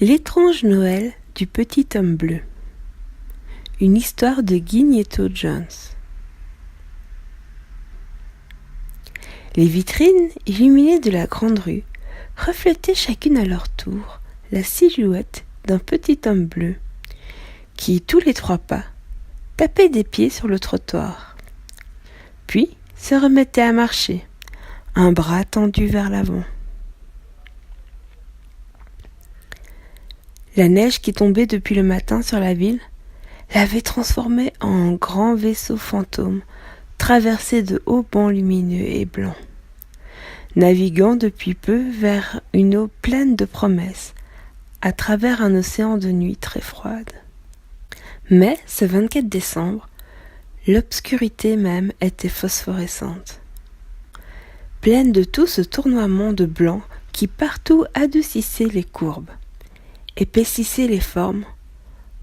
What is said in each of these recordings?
L'étrange Noël du petit homme bleu. Une histoire de Guignetto Jones. Les vitrines illuminées de la grande rue reflétaient chacune à leur tour la silhouette d'un petit homme bleu qui, tous les 3 pas, tapait des pieds sur le trottoir. Puis se remettait à marcher, un bras tendu vers l'avant. La neige qui tombait depuis le matin sur la ville l'avait transformé en grand vaisseau fantôme traversé de hauts bancs lumineux et blancs, naviguant depuis peu vers une eau pleine de promesses, à travers un océan de nuit très froide. Mais ce 24 décembre, l'obscurité même était phosphorescente, pleine de tout ce tournoiement de blanc qui partout adoucissait les courbes, épaississait les formes,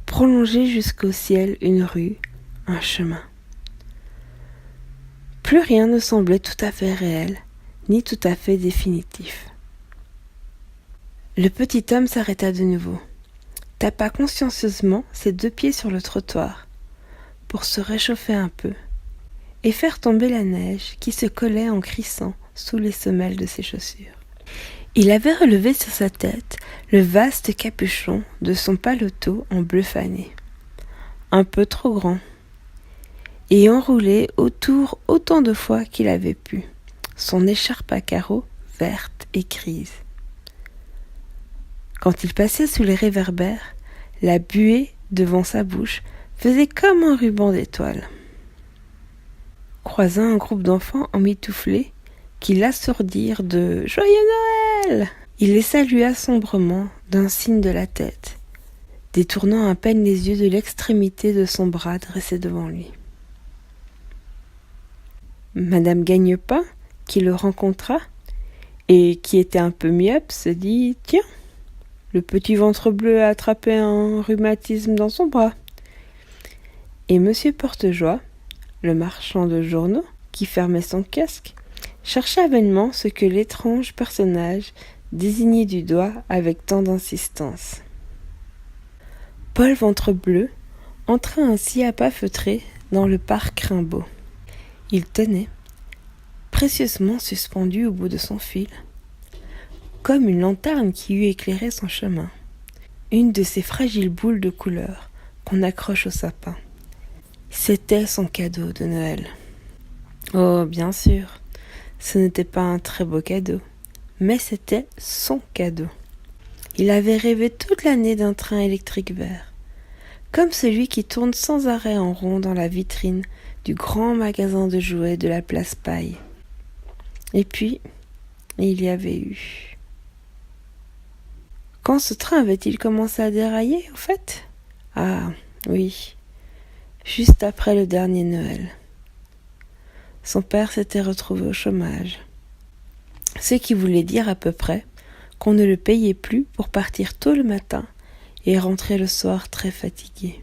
prolongeait jusqu'au ciel une rue, un chemin. Plus rien ne semblait tout à fait réel, ni tout à fait définitif. Le petit homme s'arrêta de nouveau, tapa consciencieusement ses 2 pieds sur le trottoir, pour se réchauffer un peu, et faire tomber la neige qui se collait en crissant sous les semelles de ses chaussures. Il avait relevé sur sa tête le vaste capuchon de son paletot en bleu fané, un peu trop grand, et enroulé autour autant de fois qu'il avait pu, son écharpe à carreaux verte et grise. Quand il passait sous les réverbères, la buée devant sa bouche faisait comme un ruban d'étoiles. Croisant un groupe d'enfants emmitouflés qui l'assourdirent de « Joyeux Noël !» il les salua sombrement d'un signe de la tête, détournant à peine les yeux de l'extrémité de son bras dressé devant lui. Madame Gagnepain, qui le rencontra, et qui était un peu myope, se dit « Tiens, le petit ventre bleu a attrapé un rhumatisme dans son bras. » Et Monsieur Portejoie, le marchand de journaux, qui fermait son kiosque, chercha vainement ce que l'étrange personnage désignait du doigt avec tant d'insistance. Paul Ventrebleu entra ainsi à pas feutrés dans le parc Rimbaud. Il tenait, précieusement suspendu au bout de son fil, comme une lanterne qui eût éclairé son chemin, une de ces fragiles boules de couleur qu'on accroche au sapin. C'était son cadeau de Noël. Oh, bien sûr, ce n'était pas un très beau cadeau, mais c'était son cadeau. Il avait rêvé toute l'année d'un train électrique vert, comme celui qui tourne sans arrêt en rond dans la vitrine du grand magasin de jouets de la place Paille. Et puis, il y avait eu... Quand ce train avait-il commencé à dérailler, au fait ? Ah, oui, juste après le dernier Noël. Son père s'était retrouvé au chômage, ce qui voulait dire à peu près qu'on ne le payait plus pour partir tôt le matin et rentrer le soir très fatigué.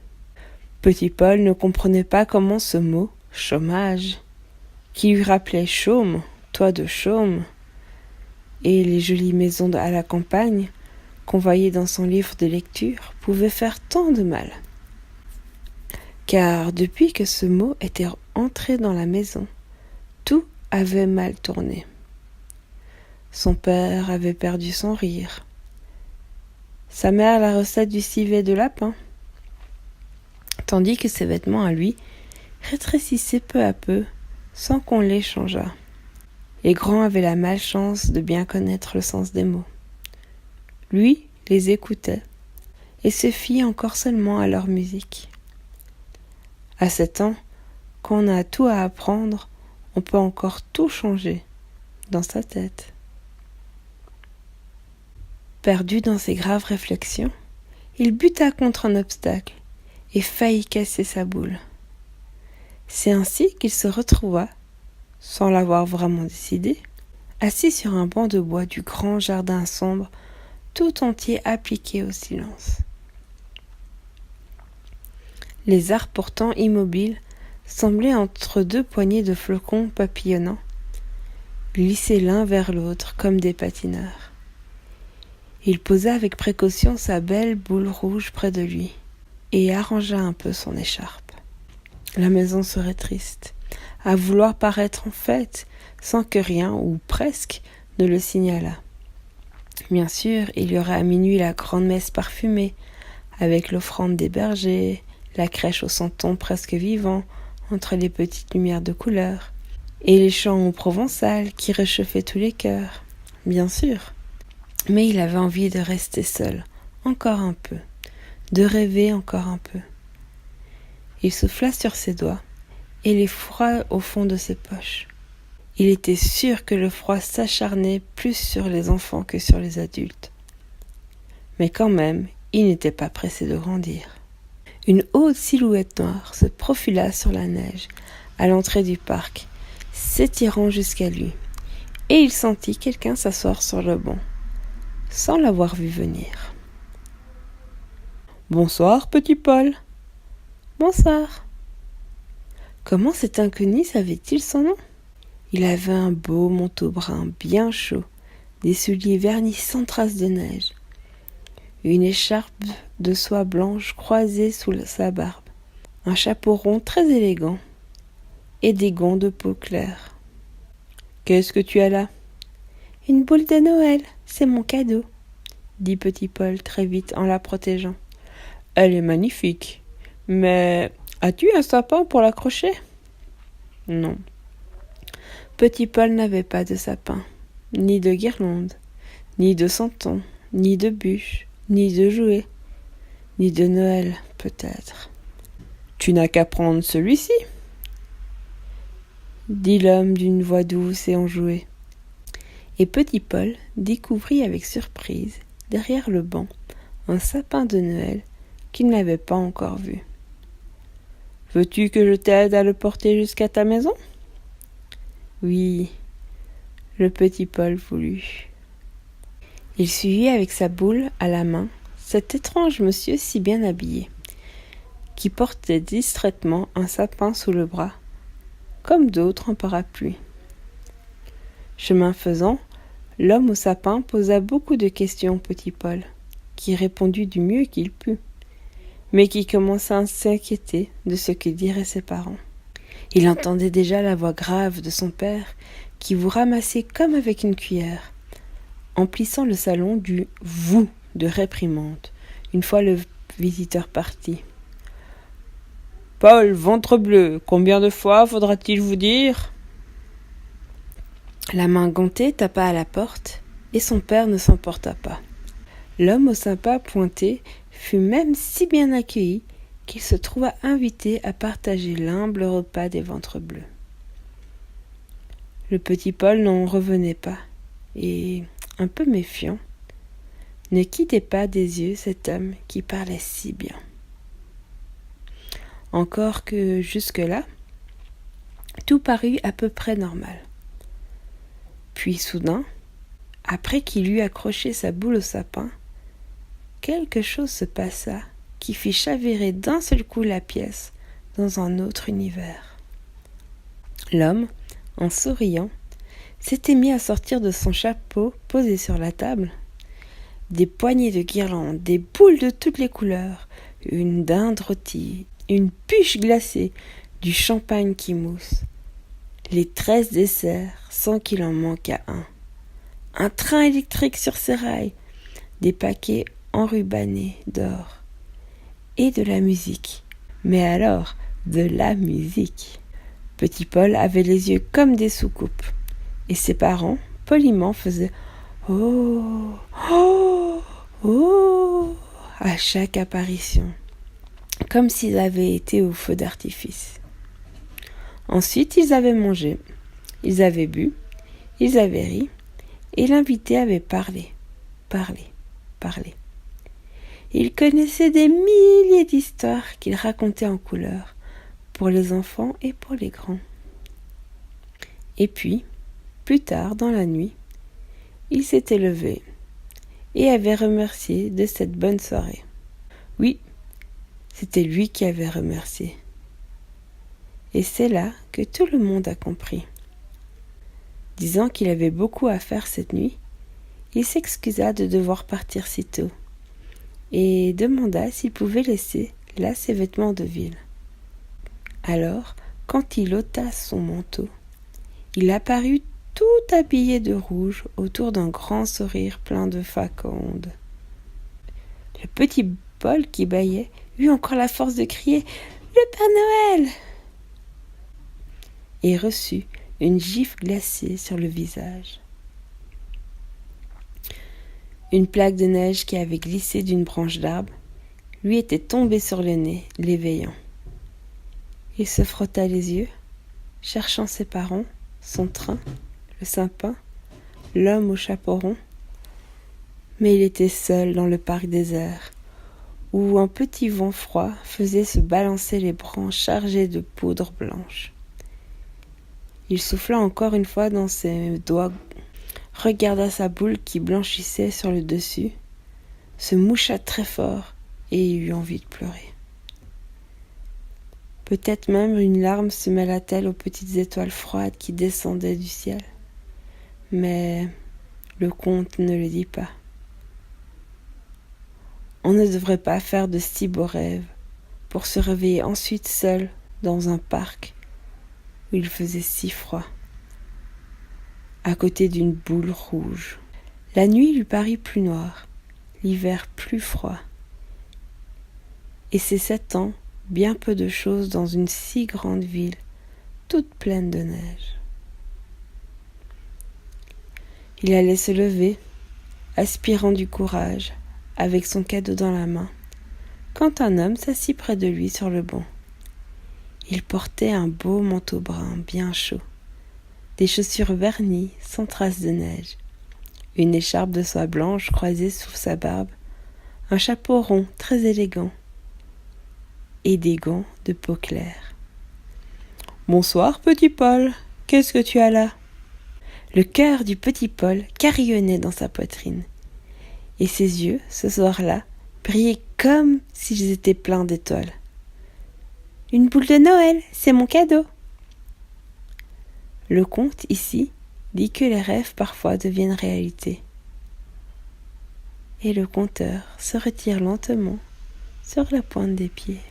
Petit Paul ne comprenait pas comment ce mot « chômage », qui lui rappelait chaume, toit de chaume, et les jolies maisons à la campagne qu'on voyait dans son livre de lecture, pouvait faire tant de mal. Car depuis que ce mot était entré dans la maison, tout avait mal tourné. Son père avait perdu son rire. Sa mère la recette du civet de lapin. Tandis que ses vêtements à lui rétrécissaient peu à peu sans qu'on les changeât. Les grands avaient la malchance de bien connaître le sens des mots. Lui les écoutait et se fiait encore seulement à leur musique. À 7 ans, quand on a tout à apprendre, on peut encore tout changer dans sa tête. Perdu dans ses graves réflexions, il buta contre un obstacle et faillit casser sa boule. C'est ainsi qu'il se retrouva, sans l'avoir vraiment décidé, assis sur un banc de bois du grand jardin sombre, tout entier appliqué au silence. Les arbres pourtant immobiles semblaient entre 2 poignées de flocons papillonnants, glisser l'un vers l'autre comme des patineurs. Il posa avec précaution sa belle boule rouge près de lui et arrangea un peu son écharpe. La maison serait triste, à vouloir paraître en fête, sans que rien, ou presque, ne le signalât. Bien sûr, il y aurait à minuit la grande messe parfumée, avec l'offrande des bergers, la crèche au santon presque vivant, entre les petites lumières de couleur, et les chants au provençal qui réchauffaient tous les cœurs, bien sûr. Mais il avait envie de rester seul, encore un peu, de rêver encore un peu. Il souffla sur ses doigts et les fourra au fond de ses poches. Il était sûr que le froid s'acharnait plus sur les enfants que sur les adultes. Mais quand même, il n'était pas pressé de grandir. Une haute silhouette noire se profila sur la neige, à l'entrée du parc, s'étirant jusqu'à lui, et il sentit quelqu'un s'asseoir sur le banc, sans l'avoir vu venir. « Bonsoir, petit Paul. »« Bonsoir. » Comment cet inconnu savait-il son nom ? Il avait un beau manteau brun bien chaud, des souliers vernis sans traces de neige, une écharpe de soie blanche croisée sous sa barbe, un chapeau rond très élégant et des gants de peau claire. « Qu'est-ce que tu as là ? » ?»« Une boule de Noël, c'est mon cadeau, » dit petit Paul très vite en la protégeant. « Elle est magnifique, mais as-tu un sapin pour l'accrocher ? » Non. Petit Paul n'avait pas de sapin, ni de guirlande, ni de santon, ni de bûche, ni de jouets, ni de Noël, peut-être. « Tu n'as qu'à prendre celui-ci, » dit l'homme d'une voix douce et enjouée. Et petit Paul découvrit avec surprise, derrière le banc, un sapin de Noël qu'il n'avait pas encore vu. « Veux-tu que je t'aide à le porter jusqu'à ta maison ? » Oui, le petit Paul voulut. Il suivit avec sa boule à la main cet étrange monsieur si bien habillé, qui portait distraitement un sapin sous le bras, comme d'autres un parapluie. Chemin faisant, l'homme au sapin posa beaucoup de questions au petit Paul, qui répondit du mieux qu'il put, mais qui commença à s'inquiéter de ce que diraient ses parents. Il entendait déjà la voix grave de son père, qui vous ramassait comme avec une cuillère, emplissant le salon du « vous » de réprimande, une fois le visiteur parti. « Paul, ventrebleu, combien de fois faudra-t-il vous dire ?» La main gantée tapa à la porte, et son père ne s'emporta pas. L'homme au sapin pointé fut même si bien accueilli qu'il se trouva invité à partager l'humble repas des ventrebleux. Le petit Paul n'en revenait pas, et, un peu méfiant, ne quittait pas des yeux cet homme qui parlait si bien. Encore que, jusque-là, tout parut à peu près normal. Puis soudain, après qu'il eut accroché sa boule au sapin, quelque chose se passa qui fit chavirer d'un seul coup la pièce dans un autre univers. L'homme, en souriant, s'était mis à sortir de son chapeau posé sur la table des poignées de guirlandes, des boules de toutes les couleurs, une dinde rôtie, une bûche glacée, du champagne qui mousse, les 13 desserts sans qu'il en manquât un train électrique sur ses rails, des paquets enrubannés d'or, et de la musique. Mais alors, de la musique. Petit Paul avait les yeux comme des soucoupes, et ses parents, poliment, faisaient « Oh, oh, oh » à chaque apparition, comme s'ils avaient été au feu d'artifice. Ensuite, ils avaient mangé, ils avaient bu, ils avaient ri, et l'invité avait parlé. Il connaissait des milliers d'histoires qu'il racontait en couleurs, pour les enfants et pour les grands. Et puis, plus tard dans la nuit, il s'était levé et avait remercié de cette bonne soirée. Oui, c'était lui qui avait remercié. Et c'est là que tout le monde a compris. Disant qu'il avait beaucoup à faire cette nuit, Il s'excusa de devoir partir si tôt et demanda s'il pouvait laisser là ses vêtements de ville. Alors, quand il ôta son manteau, il apparut tout habillé de rouge autour d'un grand sourire plein de faconde. Le petit Paul qui bâillait eut encore la force de crier « Le Père Noël !» et reçut une gifle glacée sur le visage. Une plaque de neige qui avait glissé d'une branche d'arbre lui était tombée sur le nez, l'éveillant. Il se frotta les yeux, cherchant ses parents, son train, le sapin, l'homme au chapeau rond. Mais il était seul dans le parc désert, où un petit vent froid faisait se balancer les branches chargées de poudre blanche. Il souffla encore une fois dans ses doigts, regarda sa boule qui blanchissait sur le dessus, se moucha très fort et eut envie de pleurer. Peut-être même une larme se mêla-t-elle aux petites étoiles froides qui descendaient du ciel. Mais le conte ne le dit pas. On ne devrait pas faire de si beaux rêves pour se réveiller ensuite seul dans un parc où il faisait si froid, à côté d'une boule rouge. La nuit lui parut plus noire, l'hiver plus froid. Et ces 7 ans, bien peu de choses dans une si grande ville, toute pleine de neige. Il allait se lever, aspirant du courage, avec son cadeau dans la main, quand un homme s'assit près de lui sur le banc. Il portait un beau manteau brun bien chaud, des chaussures vernies sans traces de neige, une écharpe de soie blanche croisée sous sa barbe, un chapeau rond très élégant et des gants de peau claire. « Bonsoir, petit Paul, qu'est-ce que tu as là ?» Le cœur du petit Paul carillonnait dans sa poitrine, et ses yeux, ce soir-là, brillaient comme s'ils étaient pleins d'étoiles. « Une boule de Noël, c'est mon cadeau !» Le conte, ici, dit que les rêves parfois deviennent réalité. Et le conteur se retire lentement sur la pointe des pieds.